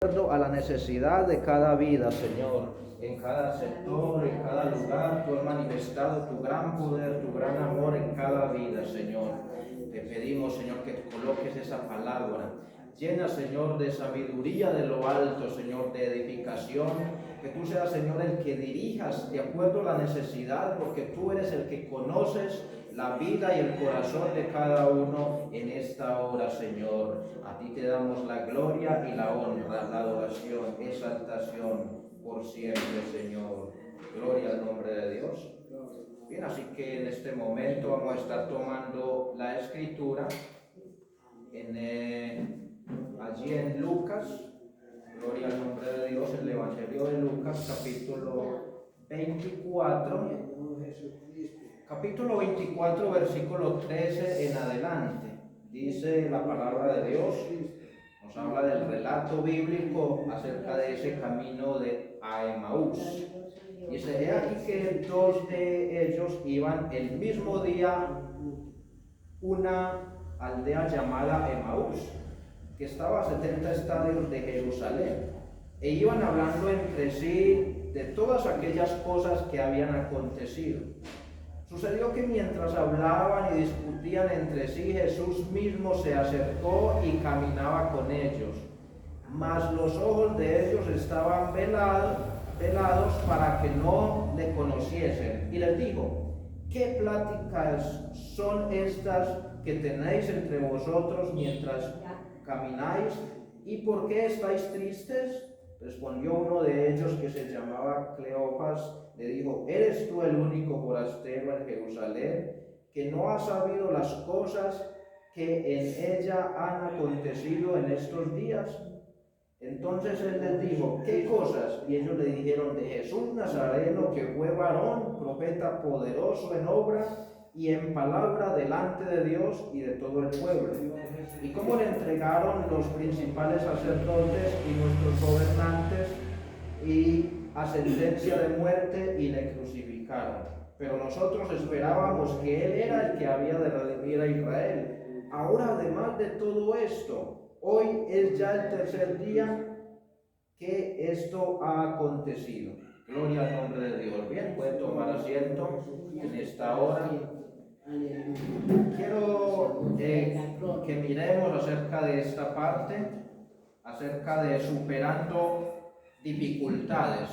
a la necesidad de cada vida, Señor, en cada sector, en cada lugar. Tú has manifestado tu gran poder, tu gran amor en cada vida, Señor. Te pedimos, Señor, que coloques esa palabra llena, Señor, de sabiduría de lo alto, Señor, de edificación. Que tú seas, Señor, el que dirijas de acuerdo a la necesidad, porque tú eres el que conoces la vida y el corazón de cada uno en esta hora, Señor. A ti te damos la gloria y la honra, la adoración, exaltación por siempre, Señor. Gloria al nombre de Dios. Bien, así que en este momento vamos a estar tomando la escritura allí en Lucas. Gloria al nombre de Dios, el Evangelio de Lucas, capítulo 24. Capítulo 24, versículo 13 en adelante. Dice la palabra de Dios, nos habla del relato bíblico acerca de ese camino a Emaús. Dice, he aquí que dos de ellos iban el mismo día a una aldea llamada Emaús, que estaba a 70 estadios de Jerusalén, e iban hablando entre sí de todas aquellas cosas que habían acontecido. Sucedió que mientras hablaban y discutían entre sí, Jesús mismo se acercó y caminaba con ellos, mas los ojos de ellos estaban velados para que no le conociesen. Y les dijo, ¿qué pláticas son estas que tenéis entre vosotros mientras camináis? ¿Y por qué estáis tristes? Respondió uno de ellos, que se llamaba Cleofas, le dijo, ¿eres tú el único forastero en Jerusalén que no ha sabido las cosas que en ella han acontecido en estos días? Entonces él les dijo, ¿qué cosas? Y ellos le dijeron, de Jesús Nazareno, que fue varón, profeta poderoso en obra y en palabra delante de Dios y de todo el pueblo, y cómo le entregaron los principales sacerdotes y nuestros gobernantes y a sentencia de muerte, y le crucificaron. Pero nosotros esperábamos que él era el que había de redimir a Israel. Ahora, además de todo esto, hoy es ya el tercer día que esto ha acontecido. Gloria al nombre de Dios. Bien, pueden tomar asiento en esta hora. Quiero que miremos acerca de esta parte, acerca de superando dificultades.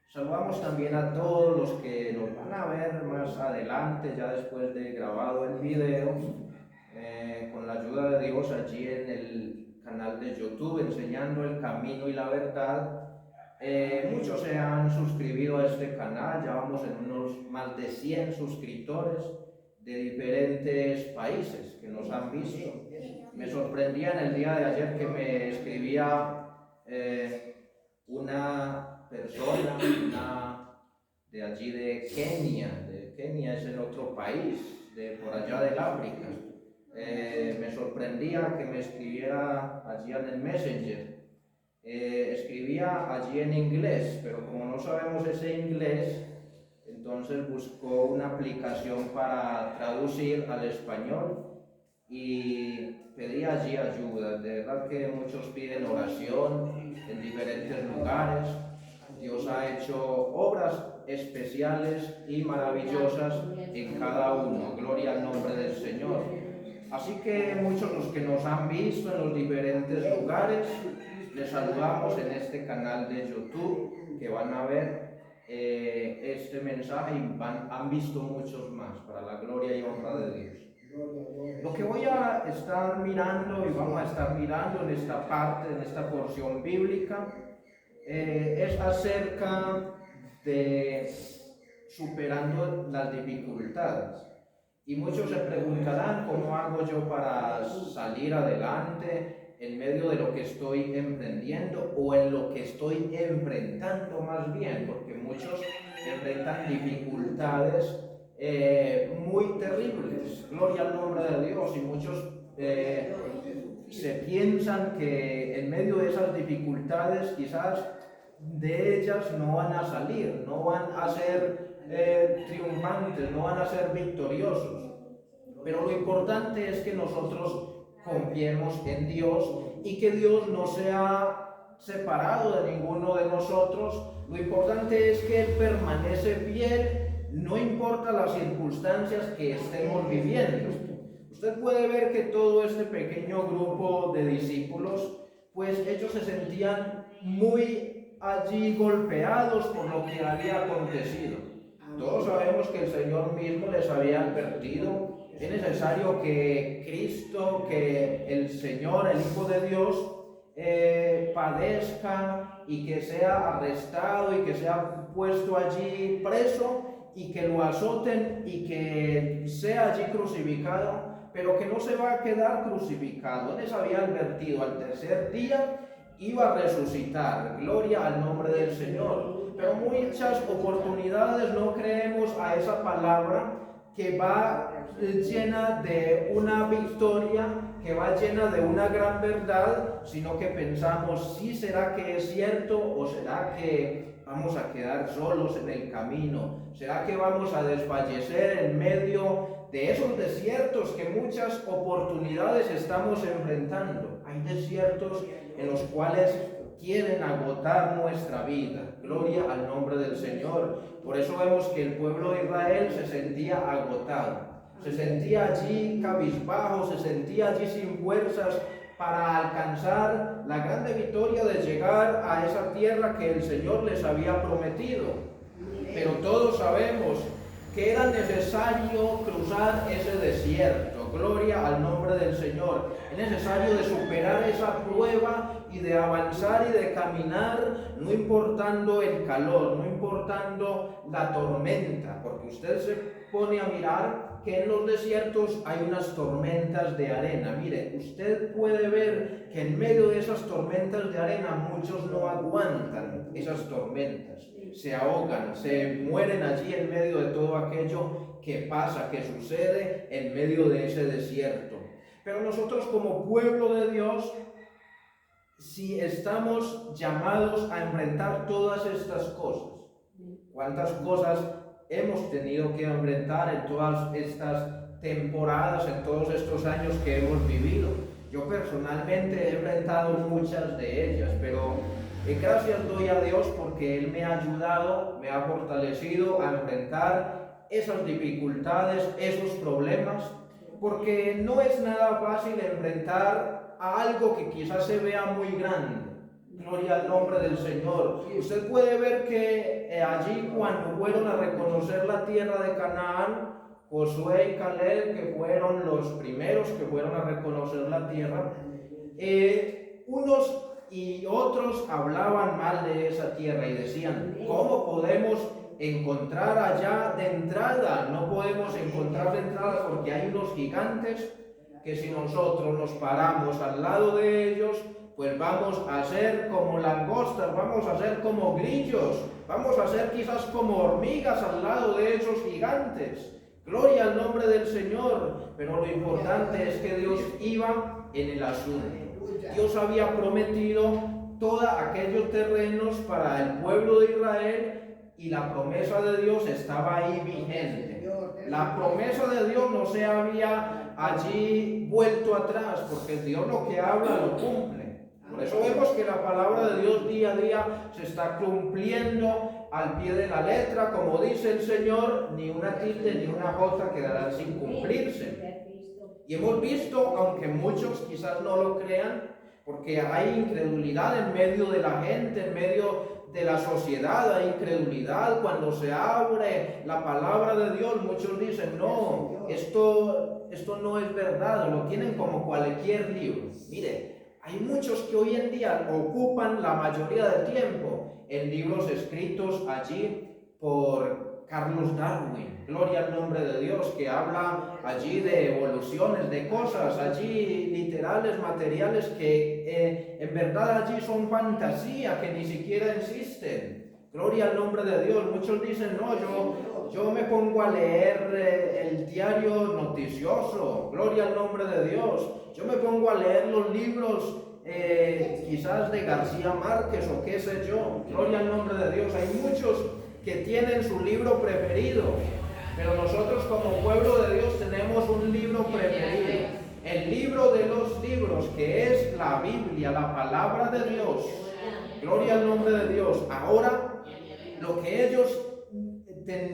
Saludamos también a todos los que nos van a ver más adelante, ya después de grabado el video, con la ayuda de Dios allí en el canal de YouTube, Enseñando el Camino y la Verdad. Muchos se han suscrito a este canal, ya vamos en unos más de 100 suscriptores de diferentes países que nos han visto. Me sorprendía en el día de ayer que me escribía una persona, de allí de Kenia es en otro país, de por allá del África. Me sorprendía que me escribiera allí en el Messenger. Escribía allí en inglés, pero como no sabemos ese inglés, entonces buscó una aplicación para traducir al español y pedí allí ayuda. De verdad que muchos piden oración en diferentes lugares. Dios ha hecho obras especiales y maravillosas en cada uno. Gloria al nombre del Señor. Así que muchos los que nos han visto en los diferentes lugares, les saludamos en este canal de YouTube, que van a ver este mensaje y han visto muchos más, para la gloria y honra de Dios. Lo que voy a estar mirando y vamos a estar mirando en esta parte, en esta porción bíblica, es acerca de superando las dificultades. Y muchos se preguntarán, ¿cómo hago yo para salir adelante en medio de lo que estoy emprendiendo o en lo que estoy enfrentando más bien? Porque muchos enfrentan dificultades muy terribles. Gloria al nombre de Dios. Y muchos se piensan que en medio de esas dificultades quizás de ellas no van a salir, no van a ser triunfantes, no van a ser victoriosos. Pero lo importante es que nosotros confiemos en Dios y que Dios no sea separado de ninguno de nosotros. Lo importante es que Él permanece fiel, no importa las circunstancias que estemos viviendo. Usted puede ver que todo este pequeño grupo de discípulos, pues ellos se sentían muy allí golpeados por lo que había acontecido. Todos sabemos que el Señor mismo les había advertido: es necesario que Cristo, que el Señor, el Hijo de Dios, padezca y que sea arrestado y que sea puesto allí preso y que lo azoten y que sea allí crucificado, pero que no se va a quedar crucificado. Él les había advertido: al tercer día iba a resucitar. Gloria al nombre del Señor. Pero muchas oportunidades no creemos a esa palabra que va llena de una victoria, que va llena de una gran verdad, sino que pensamos: ¿sí será que es cierto o será que vamos a quedar solos en el camino? ¿Será que vamos a desfallecer en medio de esos desiertos que muchas oportunidades estamos enfrentando? Hay desiertos en los cuales quieren agotar nuestra vida. Gloria al nombre del Señor. Por eso vemos que el pueblo de Israel se sentía agotado, se sentía allí cabizbajo, se sentía allí sin fuerzas para alcanzar la grande victoria de llegar a esa tierra que el Señor les había prometido. Pero todos sabemos que era necesario cruzar ese desierto. Gloria al nombre del Señor. Es necesario de superar esa prueba y de avanzar y de caminar, no importando el calor, no importando la tormenta, porque usted se pone a mirar que en los desiertos hay unas tormentas de arena. Mire, usted puede ver que en medio de esas tormentas de arena muchos no aguantan esas tormentas, se ahogan, se mueren allí en medio de todo aquello que pasa, que sucede en medio de ese desierto. Pero nosotros como pueblo de Dios, si estamos llamados a enfrentar todas estas cosas, ¿cuántas cosas hemos tenido que enfrentar en todas estas temporadas, en todos estos años que hemos vivido? Yo personalmente he enfrentado muchas de ellas, pero gracias doy a Dios porque Él me ha ayudado, me ha fortalecido a enfrentar esas dificultades, esos problemas, porque no es nada fácil enfrentar a algo que quizás se vea muy grande. Gloria al nombre del Señor. Usted puede ver que allí cuando fueron a reconocer la tierra de Canaán, Josué y Caleb, que fueron los primeros que fueron a reconocer la tierra, unos y otros hablaban mal de esa tierra y decían: ¿cómo podemos encontrar allá de entrada? No podemos encontrar de entrada porque hay unos gigantes que si nosotros nos paramos al lado de ellos, pues vamos a ser como langostas, vamos a ser como grillos, vamos a ser quizás como hormigas al lado de esos gigantes. Gloria al nombre del Señor. Pero lo importante es que Dios iba en el asunto. Dios había prometido todos aquellos terrenos para el pueblo de Israel y la promesa de Dios estaba ahí vigente. La promesa de Dios no se había allí vuelto atrás, porque Dios lo que habla lo cumple. Por eso vemos que la palabra de Dios día a día se está cumpliendo al pie de la letra. Como dice el Señor, ni una tilde ni una jota quedarán sin cumplirse. Y hemos visto, aunque muchos quizás no lo crean, porque hay incredulidad en medio de la gente, en medio de la sociedad, hay incredulidad. Cuando se abre la palabra de Dios, muchos dicen: no, esto no es verdad, lo tienen como cualquier libro. Mire, hay muchos que hoy en día ocupan la mayoría del tiempo en libros escritos allí por Carlos Darwin, gloria al nombre de Dios, que habla allí de evoluciones, de cosas allí literales, materiales, que en verdad allí son fantasía, que ni siquiera existen. Gloria al nombre de Dios. Muchos dicen: no, yo me pongo a leer el diario noticioso, gloria al nombre de Dios. Yo me pongo a leer los libros quizás de García Márquez o qué sé yo, gloria al nombre de Dios. Hay muchos que tienen su libro preferido, pero nosotros como pueblo de Dios tenemos un libro preferido. El libro de los libros, que es la Biblia, la palabra de Dios. Gloria al nombre de Dios. Ahora, lo que ellos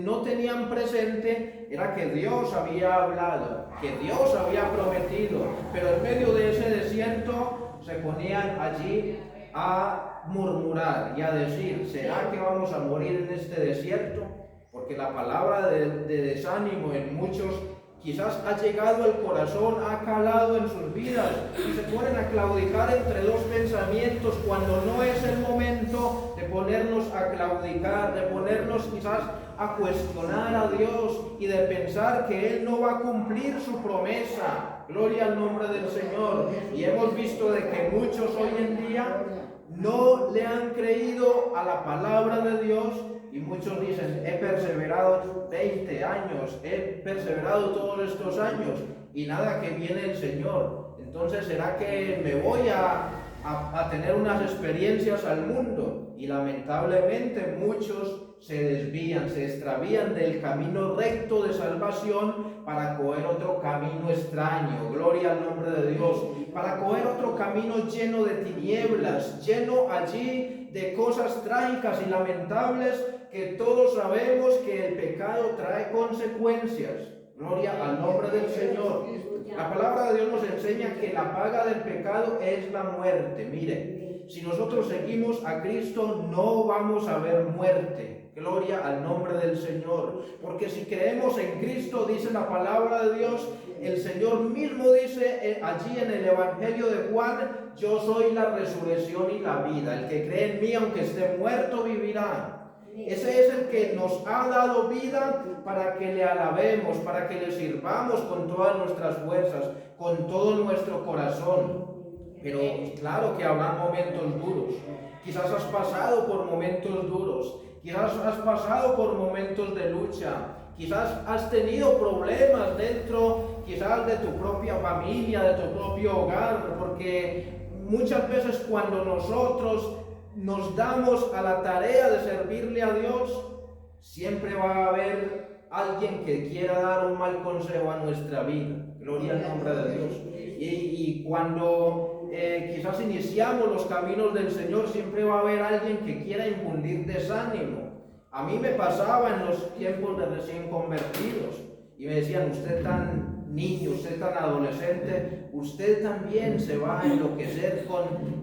no tenían presente era que Dios había hablado, que Dios había prometido, pero en medio de ese desierto se ponían allí a murmurar y a decir: ¿será que vamos a morir en este desierto? Porque la palabra de desánimo en muchos quizás ha llegado al corazón, ha calado en sus vidas y se ponen a claudicar entre dos pensamientos cuando no es el momento de ponernos a claudicar, de ponernos quizás a cuestionar a Dios y de pensar que Él no va a cumplir su promesa. Gloria al nombre del Señor. Y hemos visto de que muchos hoy en día no le han creído a la palabra de Dios. Y muchos dicen: he perseverado 20 años, he perseverado todos estos años y nada, que viene el Señor. Entonces, ¿será que me voy a tener unas experiencias al mundo? Y lamentablemente muchos se desvían, se extravían del camino recto de salvación para coger otro camino extraño. Gloria al nombre de Dios. Para coger otro camino lleno de tinieblas, lleno allí de cosas trágicas y lamentables, que todos sabemos que el pecado trae consecuencias. Gloria al nombre del Señor. La palabra de Dios nos enseña que la paga del pecado es la muerte. Mire, si nosotros seguimos a Cristo no vamos a ver muerte. Gloria al nombre del Señor. Porque si creemos en Cristo, dice la palabra de Dios, el Señor mismo dice allí en el Evangelio de Juan: yo soy la resurrección y la vida. El que cree en mí, aunque esté muerto, vivirá. Ese es el que nos ha dado vida para que le alabemos, para que le sirvamos con todas nuestras fuerzas, con todo nuestro corazón. Pero claro que habrá momentos duros. Quizás has pasado por momentos duros, quizás has pasado por momentos de lucha, quizás has tenido problemas dentro, quizás de tu propia familia, de tu propio hogar, porque muchas veces cuando nosotros nos damos a la tarea de servirle a Dios, siempre va a haber alguien que quiera dar un mal consejo a nuestra vida. Gloria al nombre de Dios. Y cuando quizás iniciamos los caminos del Señor, siempre va a haber alguien que quiera infundir desánimo. A mí me pasaba en los tiempos de recién convertidos y me decían: usted tan niño, usted tan adolescente, usted también se va a enloquecer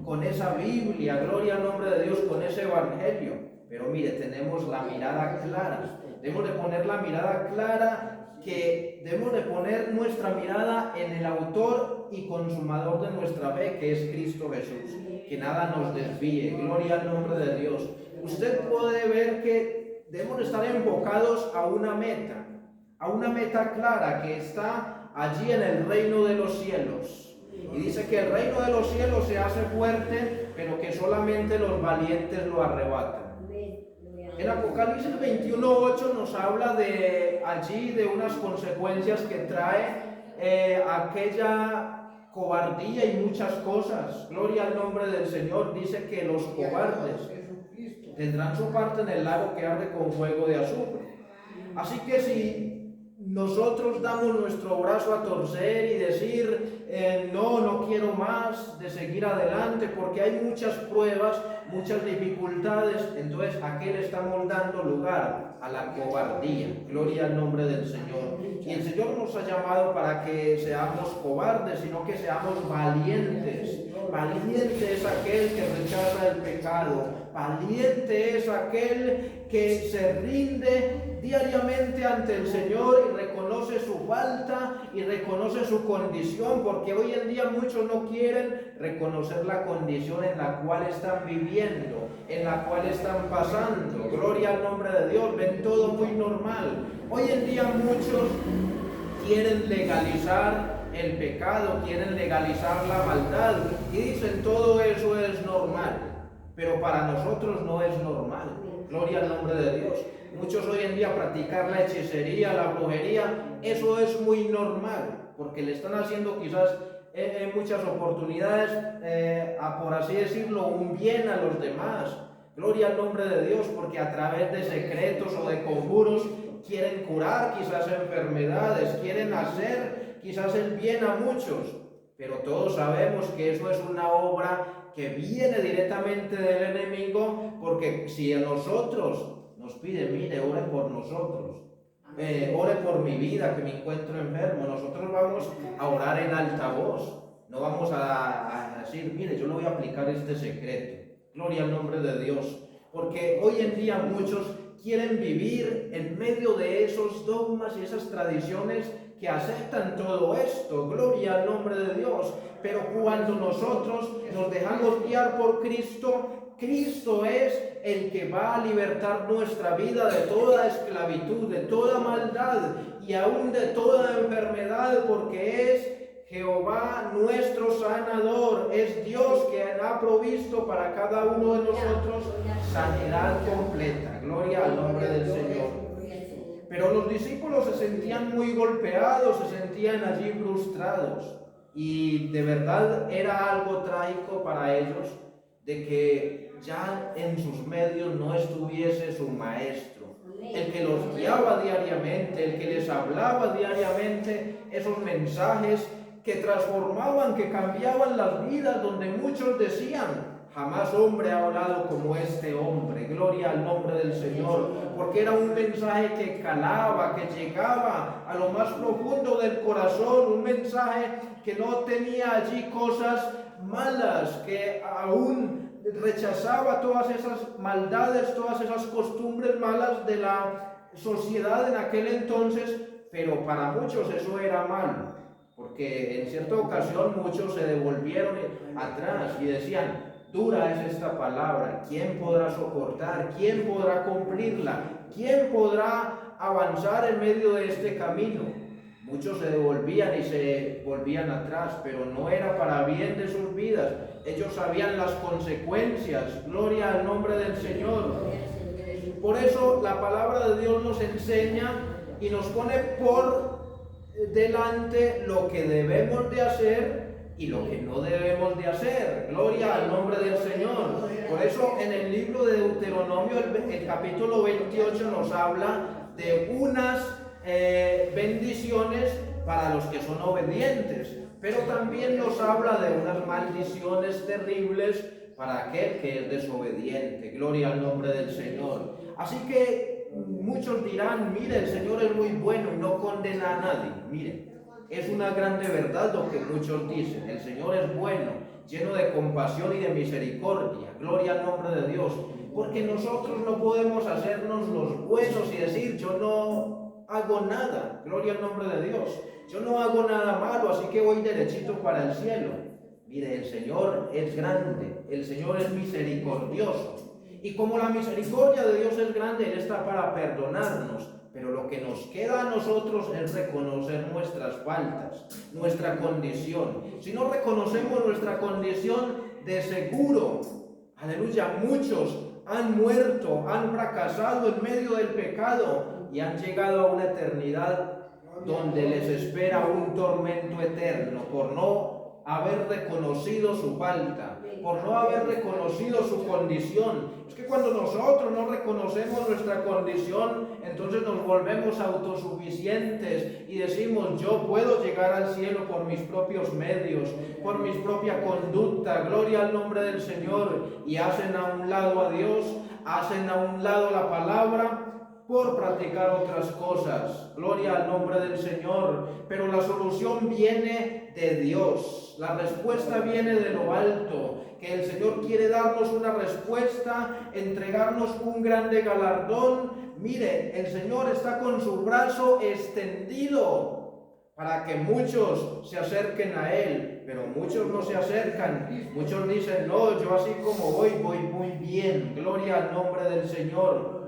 con esa Biblia, gloria al nombre de Dios, con ese Evangelio. Pero mire, tenemos la mirada clara, debemos de poner la mirada clara, que debemos de poner nuestra mirada en el autor y consumador de nuestra fe, que es Cristo Jesús, que nada nos desvíe, gloria al nombre de Dios. Usted puede ver que debemos de estar enfocados a una meta clara que está allí en el reino de los cielos. Y dice que el reino de los cielos se hace fuerte, pero que solamente los valientes lo arrebatan. En Apocalipsis 21:8 nos habla de allí de unas consecuencias que trae aquella cobardía y muchas cosas. Gloria al nombre del Señor. Dice que los cobardes tendrán su parte en el lago que arde con fuego de azufre. Así que si nosotros damos nuestro brazo a torcer y decir no quiero más de seguir adelante porque hay muchas pruebas, muchas dificultades, entonces ¿a qué le estamos dando lugar? A la cobardía. Gloria al nombre del Señor. Y el Señor nos ha llamado para que seamos cobardes, sino que seamos valientes. Valiente es aquel que rechaza el pecado. Valiente es aquel que se rinde diariamente ante el Señor y reconoce su falta y reconoce su condición, porque hoy en día muchos no quieren reconocer la condición en la cual están viviendo, en la cual están pasando. Gloria al nombre de Dios, ven todo muy normal. Hoy en día muchos quieren legalizar el pecado, quieren legalizar la maldad y dicen todo eso es normal, pero para nosotros no es normal. Gloria al nombre de Dios. Muchos hoy en día practicar la hechicería, la brujería, eso es muy normal, porque le están haciendo quizás en muchas oportunidades, por así decirlo, un bien a los demás. Gloria al nombre de Dios, porque a través de secretos o de conjuros quieren curar quizás enfermedades, quieren hacer quizás el bien a muchos, pero todos sabemos que eso es una obra que viene directamente del enemigo, porque si a nosotros nos pide, mire, ore por nosotros, ore por mi vida, que me encuentro enfermo, nosotros vamos a orar en alta voz, no vamos a decir, mire, yo le voy a aplicar este secreto. Gloria al nombre de Dios, porque hoy en día muchos quieren vivir en medio de esos dogmas y esas tradiciones que aceptan todo esto, gloria al nombre de Dios, pero cuando nosotros nos dejamos guiar por Cristo, Cristo es el que va a libertar nuestra vida de toda esclavitud, de toda maldad y aún de toda enfermedad, porque es Jehová nuestro sanador, es Dios que ha provisto para cada uno de nosotros sanidad completa. Gloria al nombre del Señor. Pero los discípulos se sentían muy golpeados, se sentían allí frustrados, y de verdad era algo trágico para ellos de que ya en sus medios no estuviese su maestro, el que los guiaba diariamente, el que les hablaba diariamente esos mensajes que transformaban, que cambiaban las vidas, donde muchos decían, jamás hombre ha hablado como este hombre, gloria al nombre del Señor, porque era un mensaje que calaba, que llegaba a lo más profundo del corazón, un mensaje que no tenía allí cosas malas, que aún rechazaba todas esas maldades, todas esas costumbres malas de la sociedad en aquel entonces, pero para muchos eso era malo. Porque en cierta ocasión muchos se devolvieron atrás y decían, dura es esta palabra, ¿quién podrá soportar? ¿Quién podrá cumplirla? ¿Quién podrá avanzar en medio de este camino? Muchos se devolvían y se volvían atrás, pero no era para bien de sus vidas. Ellos sabían las consecuencias, gloria al nombre del Señor. Por eso la palabra de Dios nos enseña y nos pone por delante lo que debemos de hacer y lo que no debemos de hacer. Gloria al nombre del Señor. Por eso en el libro de Deuteronomio, el capítulo 28 nos habla de unas bendiciones para los que son obedientes, pero también nos habla de unas maldiciones terribles para aquel que es desobediente. Gloria al nombre del Señor. Así que muchos dirán, mire, el Señor es muy bueno y no condena a nadie. Mire, es una grande verdad lo que muchos dicen. El Señor es bueno, lleno de compasión y de misericordia. Gloria al nombre de Dios. Porque nosotros no podemos hacernos los buenos y decir, yo no hago nada. Gloria al nombre de Dios. Yo no hago nada malo, así que voy derechito para el cielo. Mire, el Señor es grande, el Señor es misericordioso. Y como la misericordia de Dios es grande, Él está para perdonarnos. Pero lo que nos queda a nosotros es reconocer nuestras faltas, nuestra condición. Si no reconocemos nuestra condición, de seguro, aleluya, muchos han muerto, han fracasado en medio del pecado y han llegado a una eternidad donde les espera un tormento eterno por no haber reconocido su falta, por no haber reconocido su condición. Es que cuando nosotros no reconocemos nuestra condición, entonces nos volvemos autosuficientes y decimos, yo puedo llegar al cielo por mis propios medios, por mi propia conducta, gloria al nombre del Señor, y hacen a un lado a Dios, hacen a un lado la palabra, por practicar otras cosas. Gloria al nombre del Señor. Pero la solución viene de Dios. La respuesta viene de lo alto. Que el Señor quiere darnos una respuesta, entregarnos un grande galardón. Mire, el Señor está con su brazo extendido para que muchos se acerquen a Él, pero muchos no se acercan. Muchos dicen, no, yo así como voy muy bien. Gloria al nombre del Señor.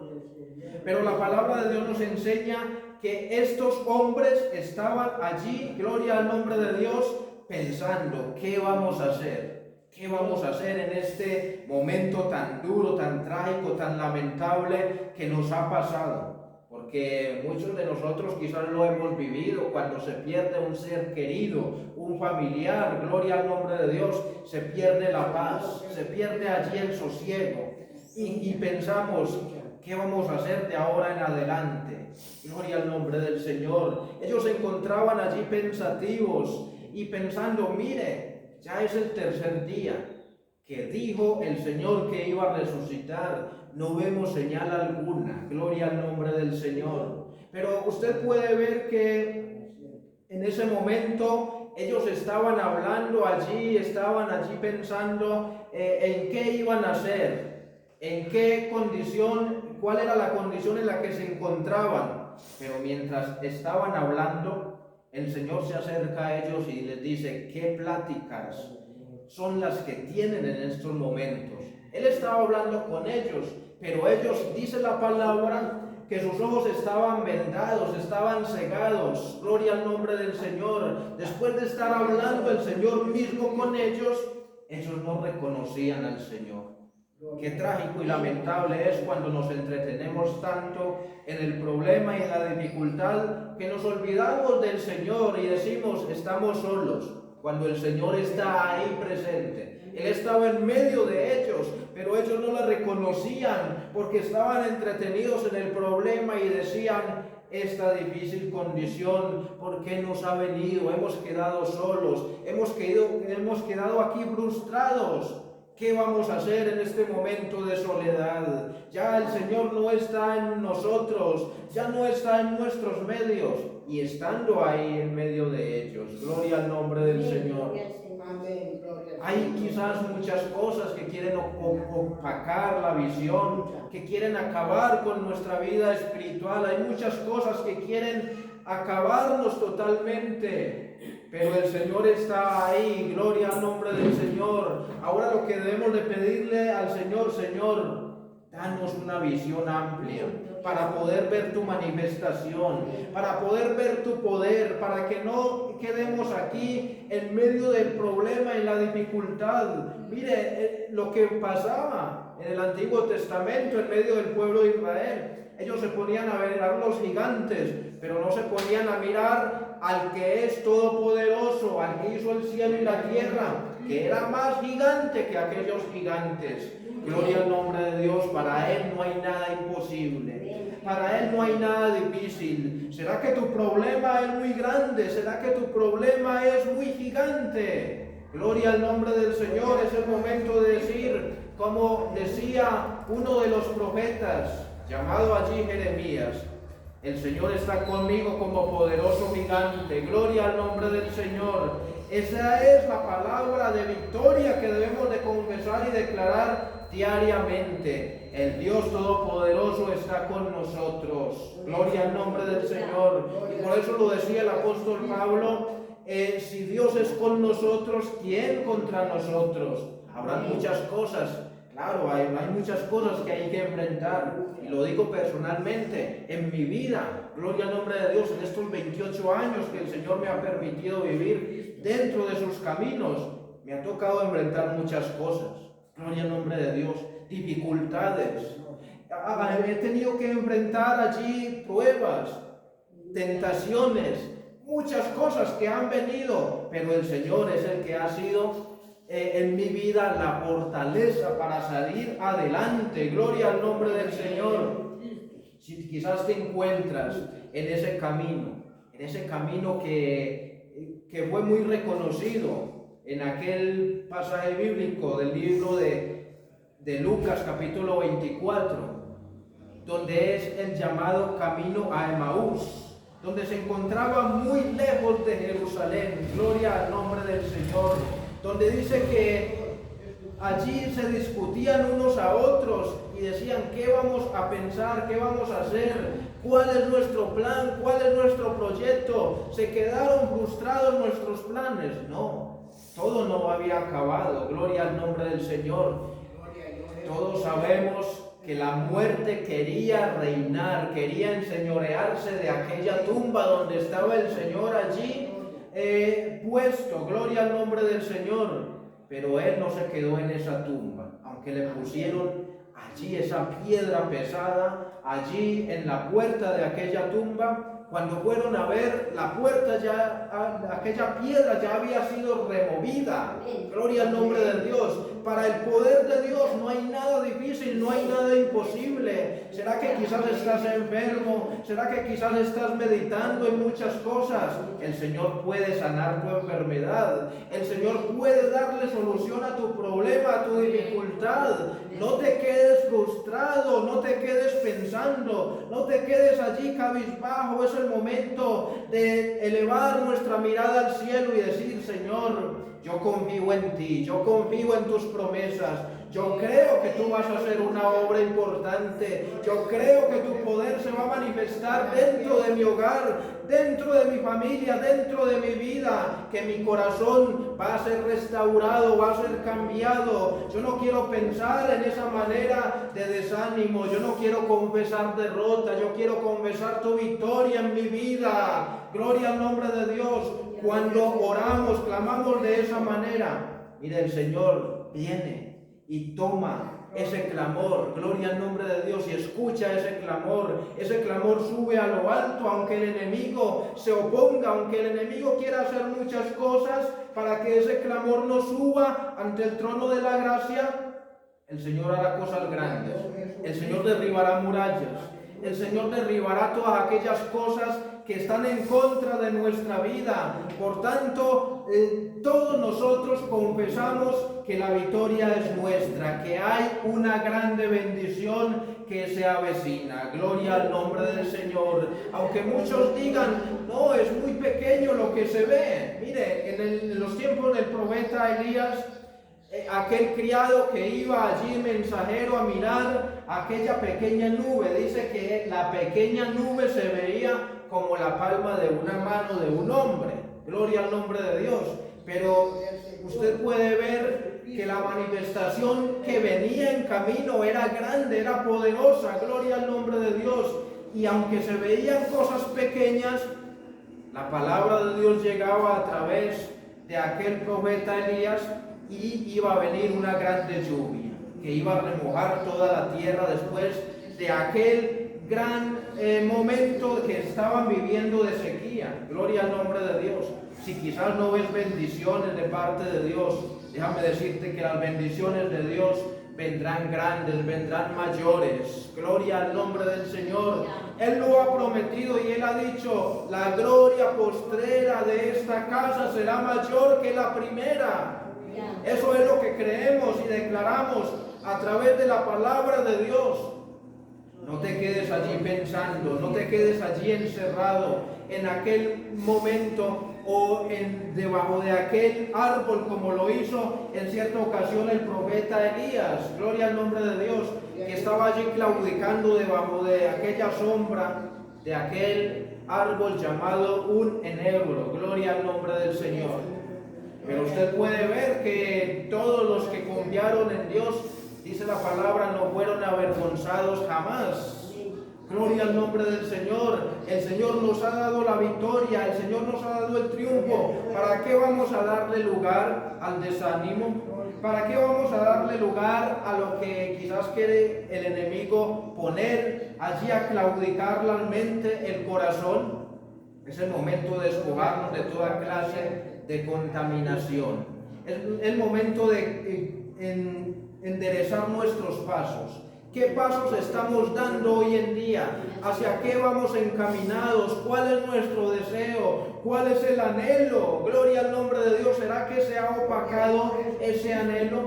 Pero la palabra de Dios nos enseña que estos hombres estaban allí, gloria al nombre de Dios, pensando, ¿qué vamos a hacer? ¿Qué vamos a hacer en este momento tan duro, tan trágico, tan lamentable que nos ha pasado? Porque muchos de nosotros quizás lo hemos vivido cuando se pierde un ser querido, un familiar, gloria al nombre de Dios, se pierde la paz, se pierde allí el sosiego y pensamos, ¿Qué vamos a hacer de ahora en adelante? Gloria al nombre del Señor. Ellos se encontraban allí pensativos y pensando, mire, ya es el tercer día que dijo el Señor que iba a resucitar. No vemos señal alguna. Gloria al nombre del Señor. Pero usted puede ver que en ese momento ellos estaban hablando allí, estaban allí pensando en qué iban a hacer, en qué condición, cuál era la condición en la que se encontraban. Pero mientras estaban hablando, el Señor se acerca a ellos y les dice, ¿qué pláticas son las que tienen en estos momentos? Él estaba hablando con ellos, pero ellos, dice la palabra, que sus ojos estaban vendados, estaban cegados. Gloria al nombre del Señor. Después de estar hablando el Señor mismo con ellos no reconocían al Señor. Qué trágico y lamentable es cuando nos entretenemos tanto en el problema y en la dificultad que nos olvidamos del Señor y decimos, estamos solos, cuando el Señor está ahí presente. Él estaba en medio de ellos, pero ellos no la reconocían porque estaban entretenidos en el problema y decían, esta difícil condición, ¿por qué nos ha venido? Hemos quedado solos, hemos quedado aquí frustrados. ¿Qué vamos a hacer en este momento de soledad? Ya el Señor no está en nosotros, ya no está en nuestros medios, y estando ahí en medio de ellos. Gloria al nombre del Señor. Hay quizás muchas cosas que quieren opacar la visión, que quieren acabar con nuestra vida espiritual. Hay muchas cosas que quieren acabarnos totalmente, pero el Señor está ahí. Gloria al nombre del Señor. Ahora lo que debemos de pedirle al Señor, Señor, danos una visión amplia para poder ver tu manifestación, para poder ver tu poder, para que no quedemos aquí en medio del problema y la dificultad. Mire lo que pasaba en el Antiguo Testamento en medio del pueblo de Israel. Ellos se ponían a venerar los gigantes, pero no se ponían a mirar al que es todopoderoso, al que hizo el cielo y la tierra, que era más gigante que aquellos gigantes. Gloria al nombre de Dios. Para Él no hay nada imposible, para Él no hay nada difícil. ¿Será que tu problema es muy grande? ¿Será que tu problema es muy gigante? Gloria al nombre del Señor. Es el momento de decir, como decía uno de los profetas, llamado allí Jeremías, el Señor está conmigo como poderoso gigante. Gloria al nombre del Señor. Esa es la palabra de victoria que debemos de confesar y declarar diariamente. El Dios Todopoderoso está con nosotros. Gloria al nombre del Señor. Y por eso lo decía el apóstol Pablo, si Dios es con nosotros, ¿quién contra nosotros? Habrán muchas cosas. Claro, hay muchas cosas que hay que enfrentar, y lo digo personalmente, en mi vida, gloria al nombre de Dios, en estos 28 años que el Señor me ha permitido vivir dentro de sus caminos, me ha tocado enfrentar muchas cosas, gloria al nombre de Dios, dificultades, he tenido que enfrentar allí pruebas, tentaciones, muchas cosas que han venido, pero el Señor es el que ha sido en mi vida la fortaleza para salir adelante. Gloria al nombre del Señor. Si quizás te encuentras en ese camino que fue muy reconocido en aquel pasaje bíblico del libro de Lucas capítulo 24, donde es el llamado camino a Emaús, donde se encontraba muy lejos de Jerusalén. Gloria al nombre del Señor. Donde dice que allí se discutían unos a otros y decían, ¿qué vamos a pensar? ¿Qué vamos a hacer? ¿Cuál es nuestro plan? ¿Cuál es nuestro proyecto? ¿Se quedaron frustrados nuestros planes? No, todo no había acabado. Gloria al nombre del Señor. Todos sabemos que la muerte quería reinar, quería enseñorearse de aquella tumba donde estaba el Señor allí puesto. Gloria al nombre del Señor. Pero Él no se quedó en esa tumba, aunque le pusieron allí esa piedra pesada, allí en la puerta de aquella tumba. Cuando fueron a ver, la puerta ya, aquella piedra ya había sido removida. Gloria al nombre de Dios. Para el poder de Dios no hay nada difícil, no hay nada imposible. ¿Será que quizás estás enfermo? ¿Será que quizás estás meditando en muchas cosas? El Señor puede sanar tu enfermedad. El Señor puede darle solución a tu problema, a tu dificultad. No te quedes frustrado, no te quedes pensando, no te quedes allí cabizbajo. Es el momento de elevar nuestra mirada al cielo y decir: Señor, yo confío en ti, yo confío en tus promesas. Yo creo que tú vas a hacer una obra importante. Yo creo que tu poder se va a manifestar dentro de mi hogar, dentro de mi familia, dentro de mi vida. Que mi corazón va a ser restaurado, va a ser cambiado. Yo no quiero pensar en esa manera de desánimo. Yo no quiero confesar derrota. Yo quiero confesar tu victoria en mi vida. Gloria al nombre de Dios. Cuando oramos, clamamos de esa manera, mire, el Señor viene y toma ese clamor, gloria al nombre de Dios, y escucha ese clamor sube a lo alto, aunque el enemigo se oponga, aunque el enemigo quiera hacer muchas cosas para que ese clamor no suba ante el trono de la gracia. El Señor hará cosas grandes, el Señor derribará murallas, el Señor derribará todas aquellas cosas que están en contra de nuestra vida. Por tanto, todos nosotros confesamos que la victoria es nuestra, que hay una grande bendición que se avecina. Gloria al nombre del Señor. Aunque muchos digan: no, es muy pequeño lo que se ve. Mire, en los tiempos del profeta Elías, aquel criado que iba allí mensajero a mirar aquella pequeña nube, dice que la pequeña nube se veía como la palma de una mano de un hombre. Gloria al nombre de Dios. Pero usted puede ver que la manifestación que venía en camino era grande, era poderosa. Gloria al nombre de Dios. Y aunque se veían cosas pequeñas, la palabra de Dios llegaba a través de aquel profeta Elías, y iba a venir una grande lluvia que iba a remojar toda la tierra después de aquel gran momento que estaban viviendo de sequía. Gloria al nombre de Dios. Si quizás no ves bendiciones de parte de Dios, déjame decirte que las bendiciones de Dios vendrán grandes, vendrán mayores. Gloria al nombre del Señor. Él lo ha prometido y Él ha dicho: la gloria postrera de esta casa será mayor que la primera. Eso es lo que creemos y declaramos a través de la palabra de Dios. No te quedes allí pensando, no te quedes allí encerrado en aquel momento o debajo de aquel árbol, como lo hizo en cierta ocasión el profeta Elías. Gloria al nombre de Dios, que estaba allí claudicando debajo de aquella sombra de aquel árbol llamado un enebro. Gloria al nombre del Señor. Pero usted puede ver que todos los que confiaron en Dios, dice la palabra, no fueron avergonzados jamás. Gloria al nombre del Señor. El Señor nos ha dado la victoria, el Señor nos ha dado el triunfo. ¿Para qué vamos a darle lugar al desánimo? ¿Para qué vamos a darle lugar a lo que quizás quiere el enemigo poner allí a claudicar la mente, el corazón? Es el momento de despojarnos de toda clase de contaminación. Es el momento de enderezar nuestros pasos. ¿Qué pasos estamos dando hoy en día? ¿Hacia qué vamos encaminados? ¿Cuál es nuestro deseo? ¿Cuál es el anhelo? Gloria al nombre de Dios. ¿Será que se ha opacado ese anhelo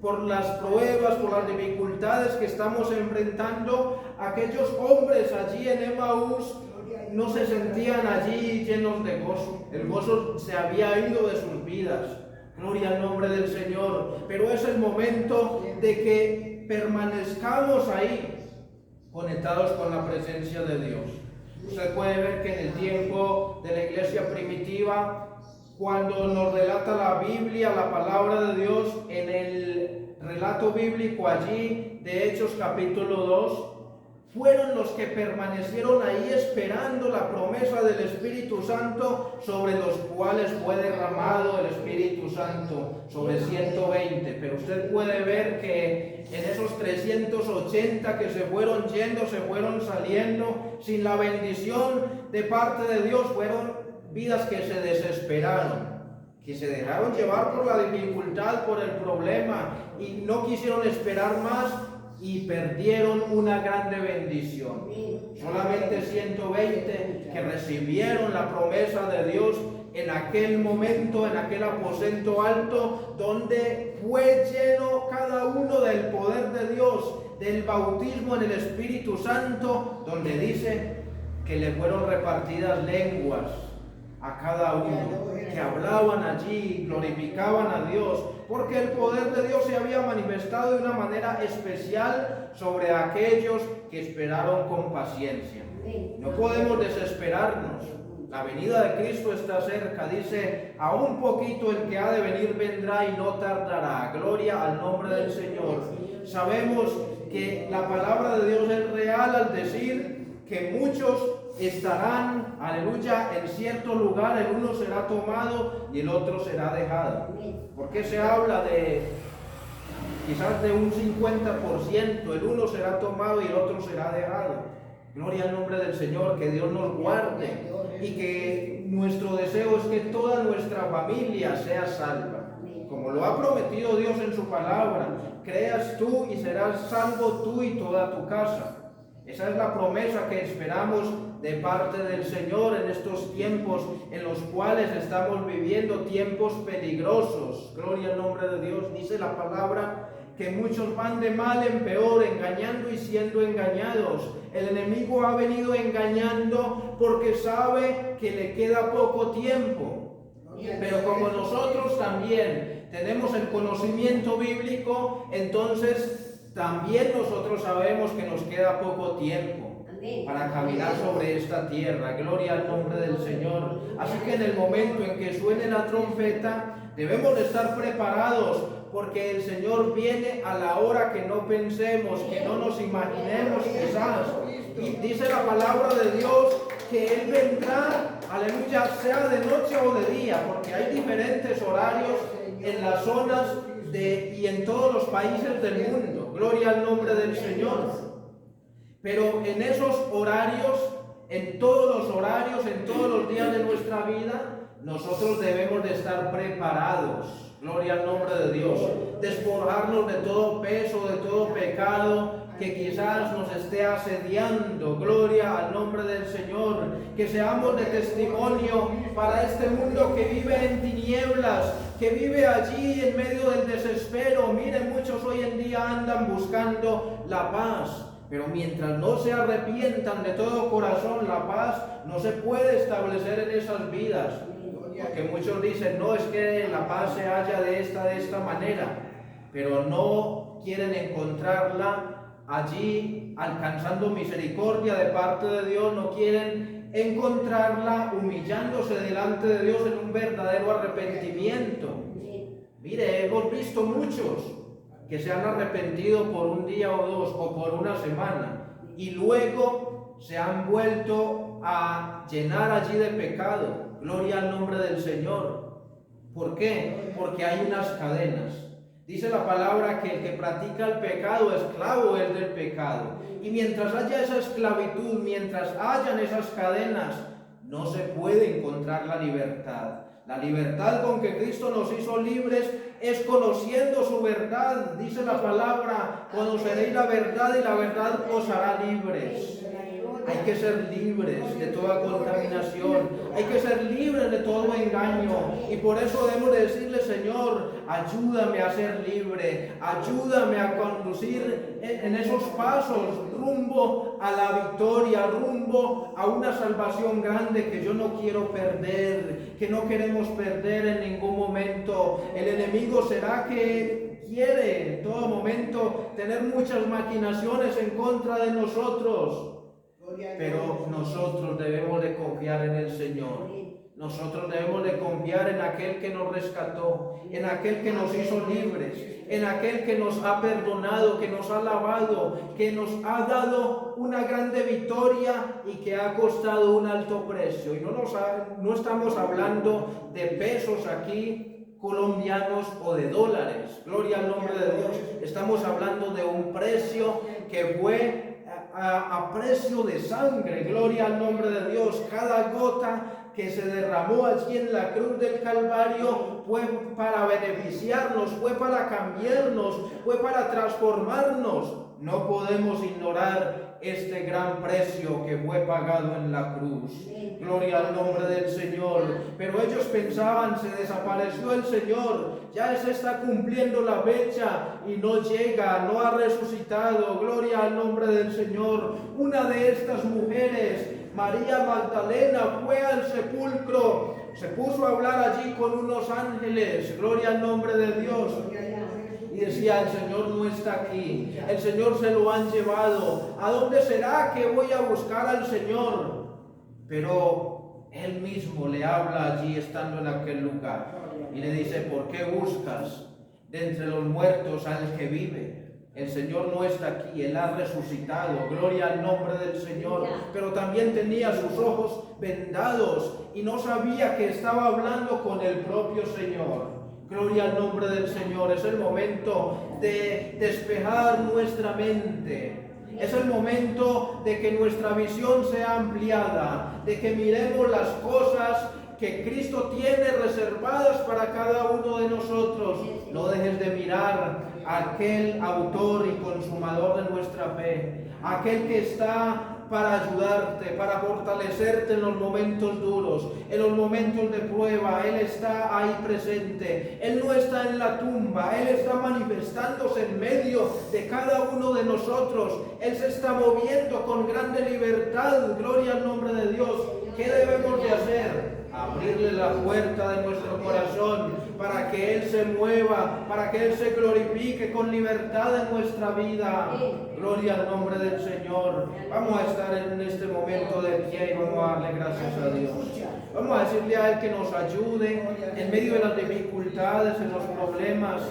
por las pruebas, por las dificultades que estamos enfrentando? Aquellos hombres allí en Emaús no se sentían allí llenos de gozo. El gozo se había ido de sus vidas. Gloria al nombre del Señor. Pero es el momento de que permanezcamos ahí, conectados con la presencia de Dios. Usted puede ver que en el tiempo de la iglesia primitiva, cuando nos relata la Biblia, la palabra de Dios, en el relato bíblico allí de Hechos capítulo 2, fueron los que permanecieron ahí esperando la promesa del Espíritu Santo, sobre los cuales fue derramado el Espíritu Santo, sobre 120. Pero usted puede ver que en esos 380 que se fueron yendo, se fueron saliendo, sin la bendición de parte de Dios, fueron vidas que se desesperaron, que se dejaron llevar por la dificultad, por el problema, y no quisieron esperar más, y perdieron una grande bendición. Solamente 120 que recibieron la promesa de Dios en aquel momento, en aquel aposento alto, donde fue lleno cada uno del poder de Dios, del bautismo en el Espíritu Santo, donde dice que le fueron repartidas lenguas a cada uno, que hablaban allí, glorificaban a Dios, porque el poder de Dios se había manifestado de una manera especial sobre aquellos que esperaron con paciencia. No podemos desesperarnos. La venida de Cristo está cerca. Dice, a un poquito el que ha de venir vendrá y no tardará. Gloria al nombre del Señor. Sabemos que la palabra de Dios es real al decir que muchos estarán, aleluya, en cierto lugar, el uno será tomado y el otro será dejado. ¿Por qué se habla de quizás de un 50%? El uno será tomado y el otro será dejado. Gloria al nombre del Señor, que Dios nos guarde y que nuestro deseo es que toda nuestra familia sea salva, como lo ha prometido Dios en su palabra. Creas tú y serás salvo tú y toda tu casa. Esa es la promesa que esperamos de parte del Señor en estos tiempos en los cuales estamos viviendo, tiempos peligrosos. Gloria al nombre de Dios. Dice la palabra que muchos van de mal en peor, engañando y siendo engañados. El enemigo ha venido engañando porque sabe que le queda poco tiempo. Pero como nosotros también tenemos el conocimiento bíblico, entonces también nosotros sabemos que nos queda poco tiempo para caminar sobre esta tierra. Gloria al nombre del Señor. Así que en el momento en que suene la trompeta, debemos de estar preparados, porque el Señor viene a la hora que no pensemos, que no nos imaginemos quizás. Y dice la palabra de Dios que Él vendrá, aleluya, sea de noche o de día, porque hay diferentes horarios en las zonas y en todos los países del mundo. Gloria al nombre del Señor. Pero en esos horarios, en todos los horarios, en todos los días de nuestra vida, nosotros debemos de estar preparados. Gloria al nombre de Dios. Despojarnos de todo peso, de todo pecado que quizás nos esté asediando. Gloria al nombre del Señor. Que seamos de testimonio para este mundo que vive en tinieblas, que vive allí en medio del desespero. Miren, muchos hoy en día andan buscando la paz, pero mientras no se arrepientan de todo corazón, la paz no se puede establecer en esas vidas. Porque muchos dicen, no, es que la paz se halla de esta manera, pero no quieren encontrarla allí alcanzando misericordia de parte de Dios, no quieren encontrarla humillándose delante de Dios en un verdadero arrepentimiento. Mire, hemos visto muchos que se han arrepentido por un día o dos o por una semana y luego se han vuelto a llenar allí de pecado. Gloria al nombre del Señor. ¿Por qué? Porque hay unas cadenas. Dice la palabra que el que practica el pecado, esclavo es del pecado. Y mientras haya esa esclavitud, mientras hayan esas cadenas, no se puede encontrar la libertad. La libertad con que Cristo nos hizo libres es conociendo su verdad. Dice la palabra, conoceréis la verdad y la verdad os hará libres. Hay que ser libres de toda contaminación, hay que ser libres de todo engaño, y por eso debemos de decirle, Señor, ayúdame a ser libre, ayúdame a conducir en esos pasos rumbo a la victoria, rumbo a una salvación grande que yo no quiero perder, que no queremos perder en ningún momento. El enemigo será que quiere en todo momento tener muchas maquinaciones en contra de nosotros, pero nosotros debemos de confiar en el Señor. Nosotros debemos de confiar en aquel que nos rescató, en aquel que nos hizo libres, en aquel que nos ha perdonado, que nos ha lavado, que nos ha dado una grande victoria y que ha costado un alto precio. Y no estamos hablando de pesos aquí, colombianos o de dólares. Gloria al nombre de Dios. Estamos hablando de un precio que fue a precio de sangre. Gloria al nombre de Dios. Cada gota que se derramó allí en la cruz del Calvario fue para beneficiarnos, fue para cambiarnos, fue para transformarnos. No podemos ignorar este gran precio que fue pagado en la cruz. Gloria al nombre del Señor. Pero ellos pensaban, se desapareció el Señor, ya se está cumpliendo la fecha y no llega, no ha resucitado. Gloria al nombre del Señor. Una de estas mujeres, María Magdalena, fue al sepulcro, se puso a hablar allí con unos ángeles, gloria al nombre de Dios, y decía: el Señor no está aquí, el Señor se lo han llevado, ¿a dónde será que voy a buscar al Señor? Pero Él mismo le habla allí estando en aquel lugar y le dice: ¿por qué buscas de entre los muertos al que vive? El Señor no está aquí, Él ha resucitado, gloria al nombre del Señor. Pero también tenía sus ojos vendados y no sabía que estaba hablando con el propio Señor. Gloria al nombre del Señor. Es el momento de despejar nuestra mente. Es el momento de que nuestra visión sea ampliada, de que miremos las cosas que Cristo tiene reservadas para cada uno de nosotros. No dejes de mirar a aquel autor y consumador de nuestra fe, aquel que está para ayudarte, para fortalecerte en los momentos duros, en los momentos de prueba. Él está ahí presente. Él no está en la tumba, Él está manifestándose en medio de cada uno de nosotros. Él se está moviendo con grande libertad. Gloria al nombre de Dios. ¿Qué debemos de hacer? Abrirle la puerta de nuestro corazón para que Él se mueva, para que Él se glorifique con libertad en nuestra vida. Gloria al nombre del Señor. Vamos a estar en este momento de pie y vamos a darle gracias a Dios. Vamos a decirle a Él que nos ayude en medio de las dificultades, en los problemas.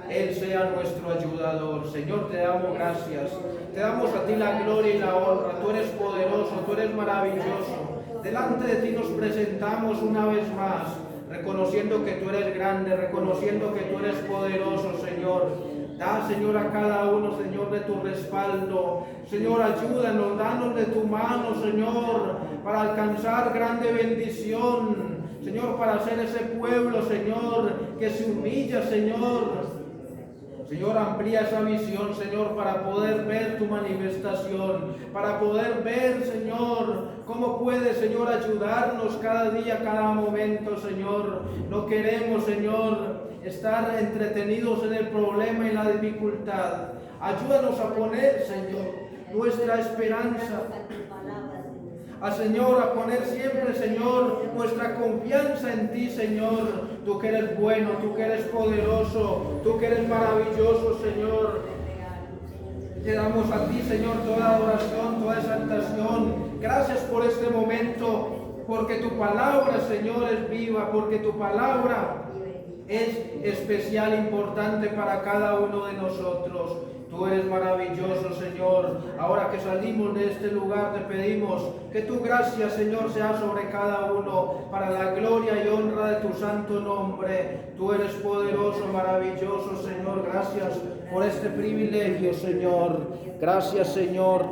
Él sea nuestro ayudador. Señor, te damos gracias. Te damos a ti la gloria y la honra. Tú eres poderoso, tú eres maravilloso. Delante de ti nos presentamos una vez más, reconociendo que tú eres grande, reconociendo que tú eres poderoso, Señor. Da, Señor, a cada uno, Señor, de tu respaldo. Señor, ayúdanos, danos de tu mano, Señor, para alcanzar grande bendición. Señor, para ser ese pueblo, Señor, que se humilla, Señor. Señor, amplía esa visión, Señor, para poder ver tu manifestación, para poder ver, Señor, cómo puedes, Señor, ayudarnos cada día, cada momento, Señor. No queremos, Señor, estar entretenidos en el problema y la dificultad. Ayúdanos a poner, Señor, nuestra esperanza. Señor, a poner siempre, Señor, nuestra confianza en ti, Señor. Tú que eres bueno, tú que eres poderoso, tú que eres maravilloso, Señor. Te damos a ti, Señor, toda adoración, toda exaltación. Gracias por este momento, porque tu palabra, Señor, es viva, porque tu palabra es especial, importante para cada uno de nosotros. Tú eres maravilloso, Señor. Ahora que salimos de este lugar, te pedimos que tu gracia, Señor, sea sobre cada uno, para la gloria y honra de tu santo nombre. Tú eres poderoso, maravilloso, Señor. Gracias por este privilegio, Señor. Gracias, Señor.